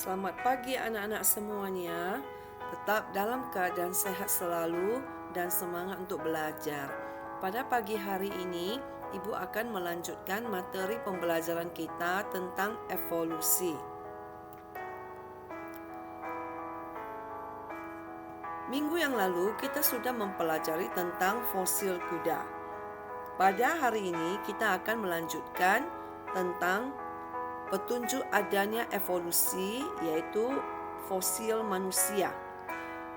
Selamat pagi anak-anak semuanya. Tetap dalam keadaan sehat selalu dan semangat untuk belajar. Pada pagi hari ini, Ibu akan melanjutkan materi pembelajaran kita tentang evolusi. Minggu yang lalu kita sudah mempelajari tentang fosil kuda. Pada hari ini kita akan melanjutkan tentang petunjuk adanya evolusi, yaitu fosil manusia.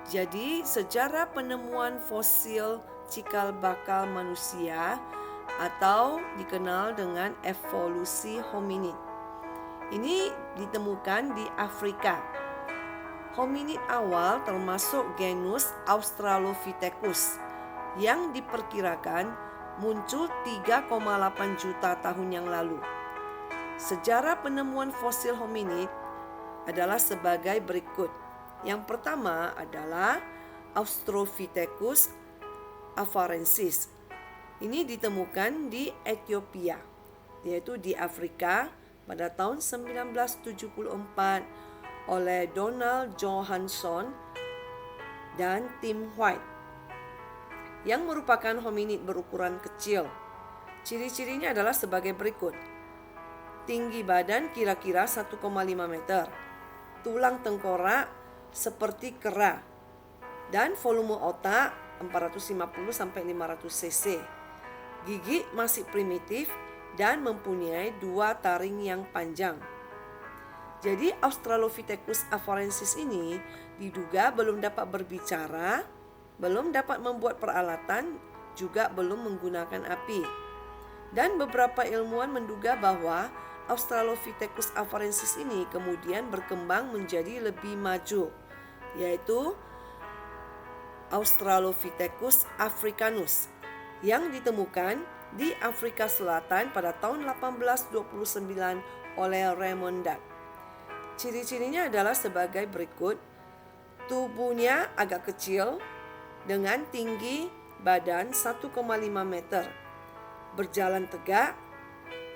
Jadi, sejarah penemuan fosil cikal bakal manusia atau dikenal dengan evolusi hominid. Ini ditemukan di Afrika. Hominid awal termasuk genus Australopithecus yang diperkirakan muncul 3,8 juta tahun yang lalu. Sejarah penemuan fosil hominid adalah sebagai berikut. Yang pertama adalah Australopithecus afarensis. Ini ditemukan di Ethiopia, yaitu di Afrika pada tahun 1974 oleh Donald Johansson dan Tim White, yang merupakan hominid berukuran kecil. Ciri-cirinya adalah sebagai berikut. Tinggi badan kira-kira 1,5 meter. Tulang tengkorak seperti kera. Dan volume otak 450-500 cc. Gigi masih primitif dan mempunyai 2 taring yang panjang. Jadi Australopithecus afarensis ini diduga belum dapat berbicara, belum dapat membuat peralatan, juga belum menggunakan api. Dan beberapa ilmuwan menduga bahwa Australopithecus afarensis ini kemudian berkembang menjadi lebih maju, yaitu Australopithecus africanus yang ditemukan di Afrika Selatan pada tahun 1829 oleh Raymond Dart. Ciri-cirinya adalah sebagai berikut. Tubuhnya agak kecil dengan tinggi badan 1,5 meter. Berjalan tegak,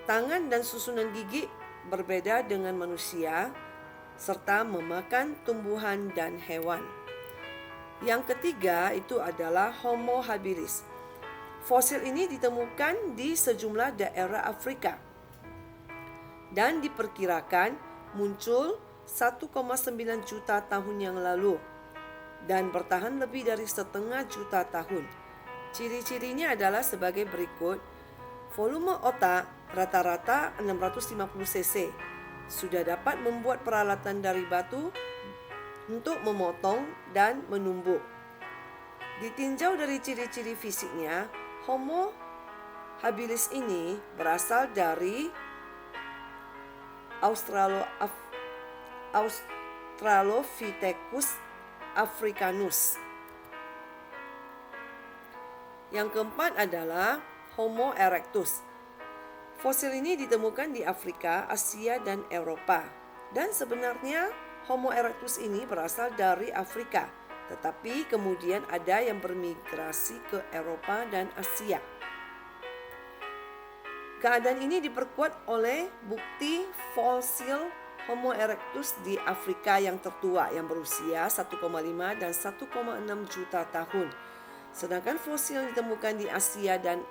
tangan dan susunan gigi berbeda dengan manusia, serta memakan tumbuhan dan hewan. Yang ketiga itu adalah Homo habilis. Fosil ini ditemukan di sejumlah daerah Afrika dan diperkirakan muncul 1,9 juta tahun yang lalu dan bertahan lebih dari setengah juta tahun. Ciri-cirinya adalah sebagai berikut. Volume otak rata-rata 650 cc. Sudah dapat membuat peralatan dari batu untuk memotong dan menumbuk. Ditinjau dari ciri-ciri fisiknya, Homo habilis ini berasal dari Australopithecus africanus. Yang keempat adalah Homo erectus. Fosil ini ditemukan di Afrika, Asia, dan Eropa. Dan sebenarnya Homo erectus ini berasal dari Afrika, tetapi kemudian ada yang bermigrasi ke Eropa dan Asia. Keadaan ini diperkuat oleh bukti fosil Homo erectus di Afrika yang tertua yang berusia 1,5 dan 1,6 juta tahun. Sedangkan fosil yang ditemukan di Asia dan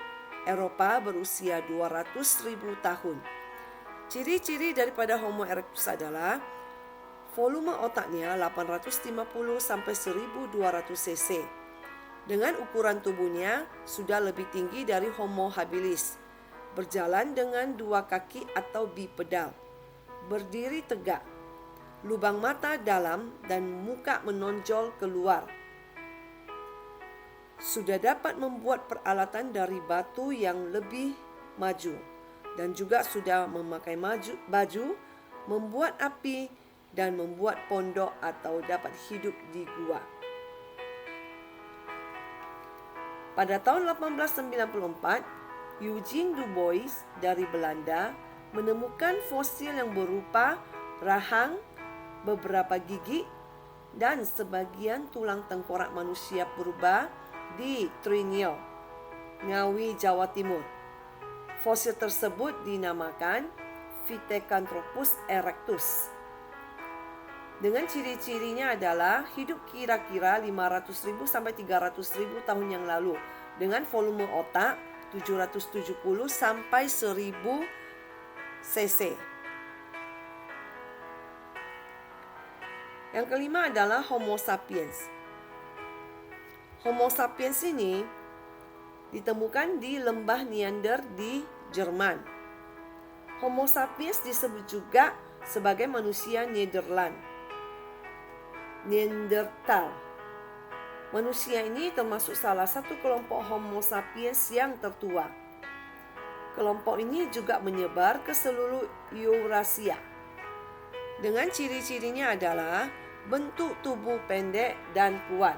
Eropa berusia 200.000 tahun. Ciri-ciri daripada Homo erectus adalah volume otaknya 850 sampai 1200 cc. Dengan ukuran tubuhnya sudah lebih tinggi dari Homo habilis. Berjalan dengan 2 kaki atau bipedal. Berdiri tegak. Lubang mata dalam dan muka menonjol keluar. Sudah dapat membuat peralatan dari batu yang lebih maju dan juga sudah memakai baju, membuat api dan membuat pondok atau dapat hidup di gua. Pada tahun 1894, Eugene Du Bois dari Belanda menemukan fosil yang berupa rahang, beberapa gigi, dan sebagian tulang tengkorak manusia purba di Trinil, Ngawi, Jawa Timur. Fosil tersebut dinamakan Pithecanthropus erectus. Dengan ciri-cirinya adalah hidup kira-kira 500.000 sampai 300.000 tahun yang lalu dengan volume otak 770 sampai 1000 cc. Yang kelima adalah Homo sapiens. Homo sapiens ini ditemukan di lembah Neander di Jerman. Homo sapiens disebut juga sebagai manusia Neanderthal. Manusia ini termasuk salah satu kelompok Homo sapiens yang tertua. Kelompok ini juga menyebar ke seluruh Eurasia. Dengan ciri-cirinya adalah bentuk tubuh pendek dan kuat.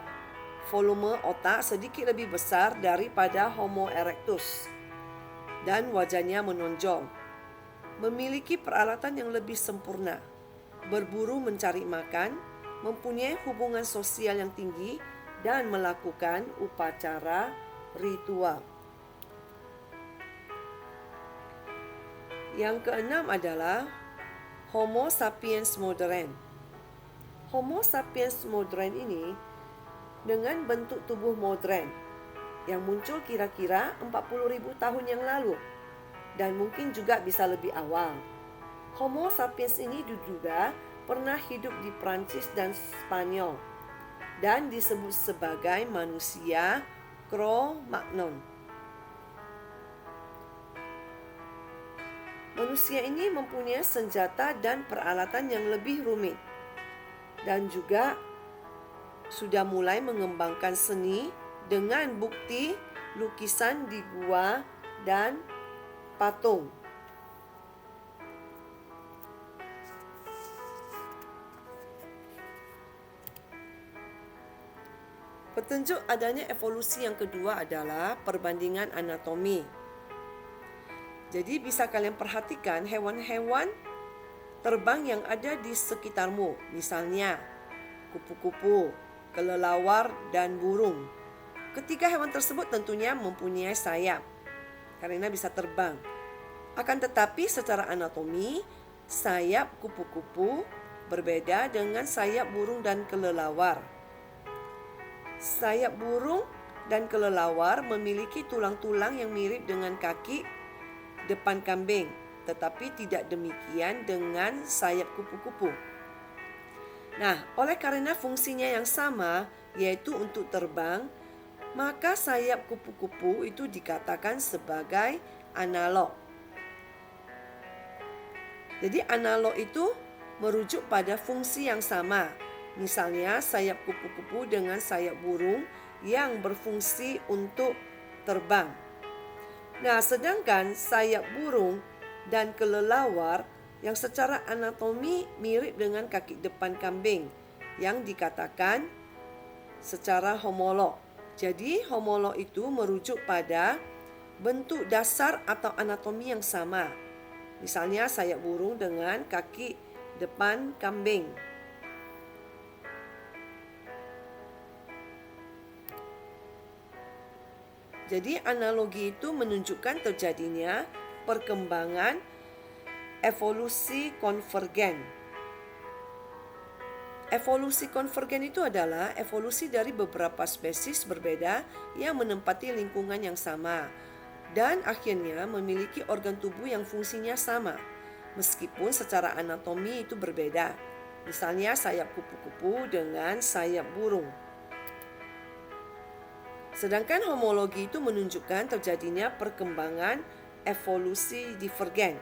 Volume otak sedikit lebih besar daripada Homo erectus. Dan wajahnya menonjol. Memiliki peralatan yang lebih sempurna. Berburu mencari makan, mempunyai hubungan sosial yang tinggi, dan melakukan upacara ritual. Yang keenam adalah Homo sapiens modern. Homo sapiens modern ini dengan bentuk tubuh modern yang muncul kira-kira 40.000 tahun yang lalu dan mungkin juga bisa lebih awal. Homo sapiens ini diduga pernah hidup di Prancis dan Spanyol dan disebut sebagai manusia Cro-Magnon. Manusia ini mempunyai senjata dan peralatan yang lebih rumit dan juga sudah mulai mengembangkan seni dengan bukti lukisan di gua dan patung. Petunjuk adanya evolusi yang kedua adalah perbandingan anatomi. Jadi bisa kalian perhatikan hewan-hewan terbang yang ada di sekitarmu, misalnya kupu-kupu, kelelawar, dan burung. Ketiga hewan tersebut tentunya mempunyai sayap karena bisa terbang. Akan tetapi secara anatomi, sayap kupu-kupu berbeda dengan sayap burung dan kelelawar. Sayap burung dan kelelawar memiliki tulang-tulang yang mirip dengan kaki depan kambing, tetapi tidak demikian dengan sayap kupu-kupu. Nah, oleh karena fungsinya yang sama, yaitu untuk terbang, maka sayap kupu-kupu itu dikatakan sebagai analog. Jadi analog itu merujuk pada fungsi yang sama. Misalnya sayap kupu-kupu dengan sayap burung yang berfungsi untuk terbang. Nah, sedangkan sayap burung dan kelelawar yang secara anatomi mirip dengan kaki depan kambing yang dikatakan secara homolog. Jadi homolog itu merujuk pada bentuk dasar atau anatomi yang sama. Misalnya sayap burung dengan kaki depan kambing. Jadi analogi itu menunjukkan terjadinya perkembangan evolusi konvergen. Evolusi konvergen itu adalah evolusi dari beberapa spesies berbeda yang menempati lingkungan yang sama dan akhirnya memiliki organ tubuh yang fungsinya sama, meskipun secara anatomi itu berbeda. Misalnya sayap kupu-kupu dengan sayap burung. Sedangkan homologi itu menunjukkan terjadinya perkembangan evolusi divergen,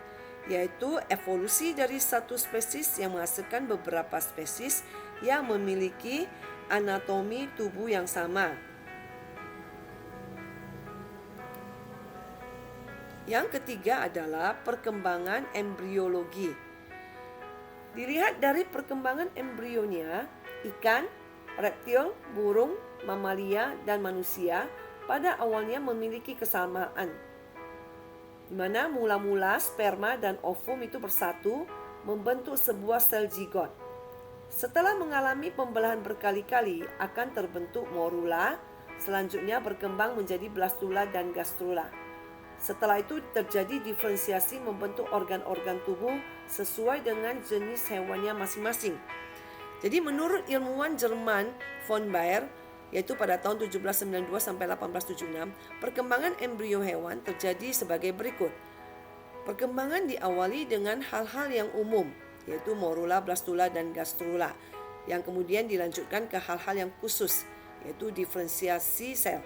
yaitu evolusi dari satu spesies yang menghasilkan beberapa spesies yang memiliki anatomi tubuh yang sama. Yang ketiga adalah perkembangan embriologi. Dilihat dari perkembangan embrionya, ikan, reptil, burung, mamalia, dan manusia pada awalnya memiliki kesamaan, di mana mula-mula sperma dan ovum itu bersatu membentuk sebuah sel zigot. Setelah mengalami pembelahan berkali-kali akan terbentuk morula, selanjutnya berkembang menjadi blastula dan gastrula. Setelah itu terjadi diferensiasi membentuk organ-organ tubuh sesuai dengan jenis hewannya masing-masing. Jadi menurut ilmuwan Jerman von Baer, yaitu pada tahun 1792 sampai 1876, perkembangan embrio hewan terjadi sebagai berikut. Perkembangan diawali dengan hal-hal yang umum, yaitu morula, blastula, dan gastrula, yang kemudian dilanjutkan ke hal-hal yang khusus, yaitu diferensiasi sel.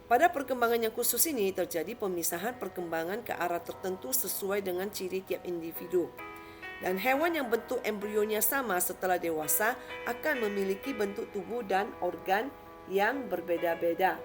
Pada perkembangan yang khusus ini terjadi pemisahan perkembangan ke arah tertentu sesuai dengan ciri tiap individu. Dan hewan yang bentuk embrionya sama setelah dewasa akan memiliki bentuk tubuh dan organ yang berbeda-beda.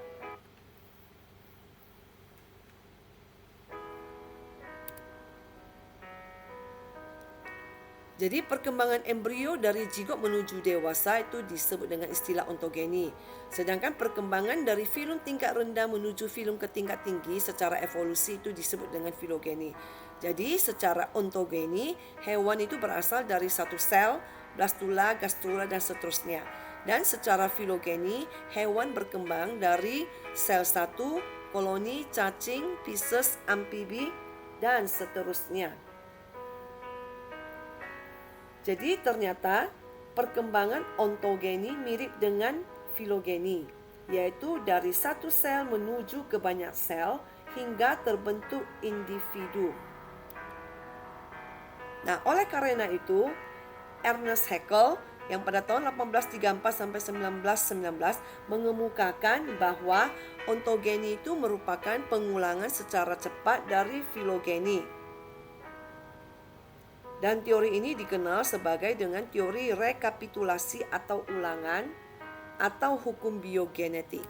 Jadi perkembangan embrio dari zigot menuju dewasa itu disebut dengan istilah ontogeni. Sedangkan perkembangan dari filum tingkat rendah menuju filum ke tingkat tinggi secara evolusi itu disebut dengan filogeni. Jadi secara ontogeni, hewan itu berasal dari satu sel, blastula, gastrula, dan seterusnya. Dan secara filogeni, hewan berkembang dari sel satu, koloni, cacing, pisces, amfibi, dan seterusnya. Jadi ternyata perkembangan ontogeni mirip dengan filogeni, yaitu dari satu sel menuju ke banyak sel hingga terbentuk individu. Nah, oleh karena itu, Ernest Haeckel yang pada tahun 1834 sampai 1919 mengemukakan bahwa ontogeni itu merupakan pengulangan secara cepat dari filogeni. Dan teori ini dikenal sebagai dengan teori rekapitulasi atau ulangan atau hukum biogenetik.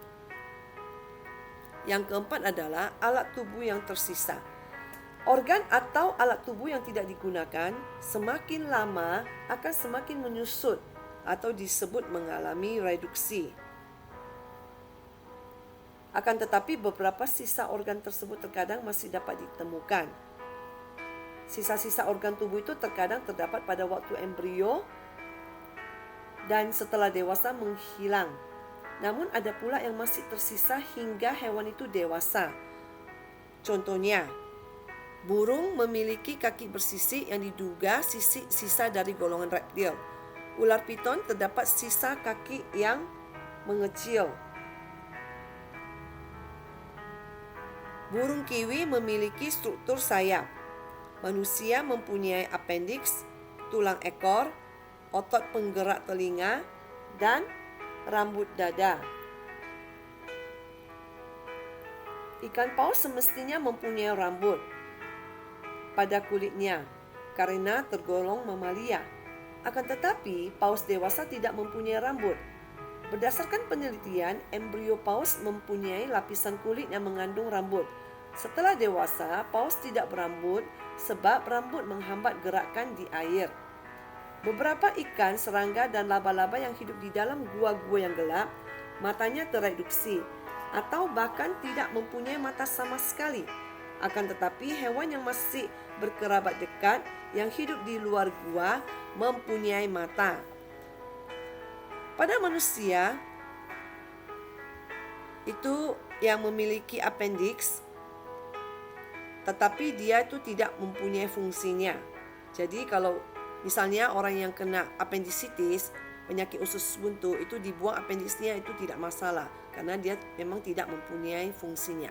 Yang keempat adalah alat tubuh yang tersisa. Organ atau alat tubuh yang tidak digunakan semakin lama akan semakin menyusut atau disebut mengalami reduksi. Akan tetapi beberapa sisa organ tersebut terkadang masih dapat ditemukan. Sisa-sisa organ tubuh itu terkadang terdapat pada waktu embrio dan setelah dewasa menghilang. Namun ada pula yang masih tersisa hingga hewan itu dewasa. Contohnya, burung memiliki kaki bersisik yang diduga sisa dari golongan reptil. Ular piton terdapat sisa kaki yang mengecil. Burung kiwi memiliki struktur sayap. Manusia mempunyai appendix, tulang ekor, otot penggerak telinga, dan rambut dada. Ikan paus semestinya mempunyai rambut pada kulitnya karena tergolong mamalia. Akan tetapi, paus dewasa tidak mempunyai rambut. Berdasarkan penelitian, embrio paus mempunyai lapisan kulit yang mengandung rambut. Setelah dewasa, paus tidak berambut sebab rambut menghambat gerakan di air. Beberapa ikan, serangga, dan laba-laba yang hidup di dalam gua-gua yang gelap, matanya tereduksi atau bahkan tidak mempunyai mata sama sekali. Akan tetapi, hewan yang masih berkerabat dekat yang hidup di luar gua mempunyai mata. Pada manusia, itu yang memiliki appendix, tetapi dia itu tidak mempunyai fungsinya. Jadi kalau misalnya orang yang kena appendicitis, penyakit usus buntu, itu dibuang appendixnya itu tidak masalah karena dia memang tidak mempunyai fungsinya.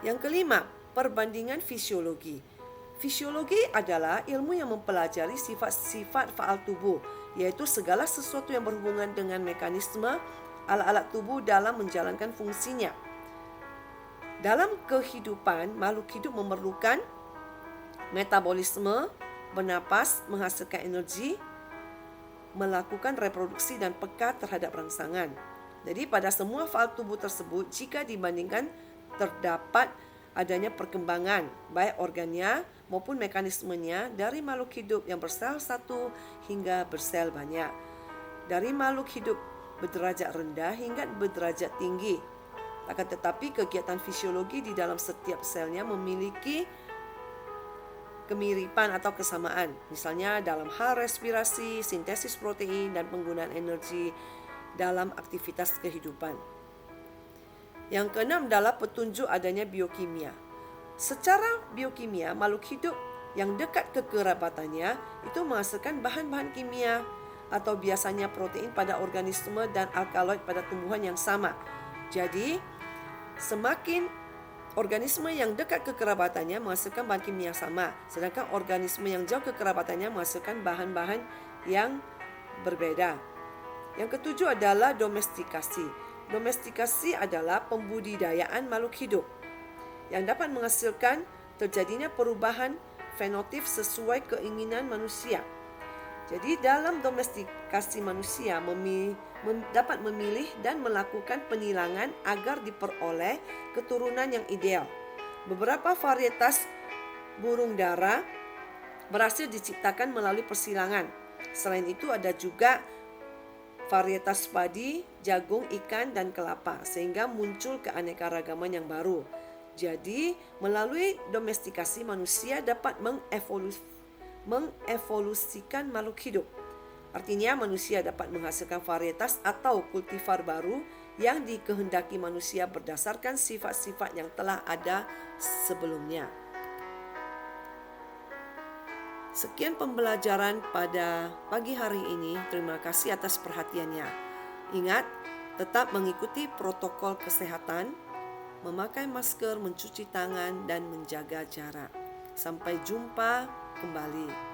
Yang kelima, perbandingan fisiologi. Fisiologi adalah ilmu yang mempelajari sifat-sifat faal tubuh, yaitu segala sesuatu yang berhubungan dengan mekanisme alat-alat tubuh dalam menjalankan fungsinya. Dalam kehidupan, makhluk hidup memerlukan metabolisme, bernapas, menghasilkan energi, melakukan reproduksi dan peka terhadap rangsangan. Jadi pada semua faal tubuh tersebut, jika dibandingkan terdapat adanya perkembangan baik organnya maupun mekanismenya dari makhluk hidup yang bersel satu hingga bersel banyak. Dari makhluk hidup berderajat rendah hingga berderajat tinggi. Akan tetapi kegiatan fisiologi di dalam setiap selnya memiliki kemiripan atau kesamaan. Misalnya dalam hal respirasi, sintesis protein, dan penggunaan energi dalam aktivitas kehidupan. Yang keenam adalah petunjuk adanya biokimia. Secara biokimia, makhluk hidup yang dekat kekerabatannya itu menghasilkan bahan-bahan kimia atau biasanya protein pada organisme dan alkaloid pada tumbuhan yang sama. Jadi, semakin organisme yang dekat kekerabatannya menghasilkan bahan kimia yang sama, sedangkan organisme yang jauh kekerabatannya menghasilkan bahan-bahan yang berbeda. Yang ketujuh adalah domestikasi. Domestikasi adalah pembudidayaan makhluk hidup yang dapat menghasilkan terjadinya perubahan fenotip sesuai keinginan manusia. Jadi dalam domestikasi manusia dapat memilih dan melakukan penilangan agar diperoleh keturunan yang ideal. Beberapa varietas burung dara berhasil diciptakan melalui persilangan. Selain itu ada juga varietas padi, jagung, ikan, dan kelapa sehingga muncul keanekaragaman yang baru. Jadi, melalui domestikasi manusia dapat mengevolusikan makhluk hidup. Artinya manusia dapat menghasilkan varietas atau kultivar baru yang dikehendaki manusia berdasarkan sifat-sifat yang telah ada sebelumnya. Sekian pembelajaran pada pagi hari ini. Terima kasih atas perhatiannya. Ingat, tetap mengikuti protokol kesehatan, memakai masker, mencuci tangan, dan menjaga jarak. Sampai jumpa kembali.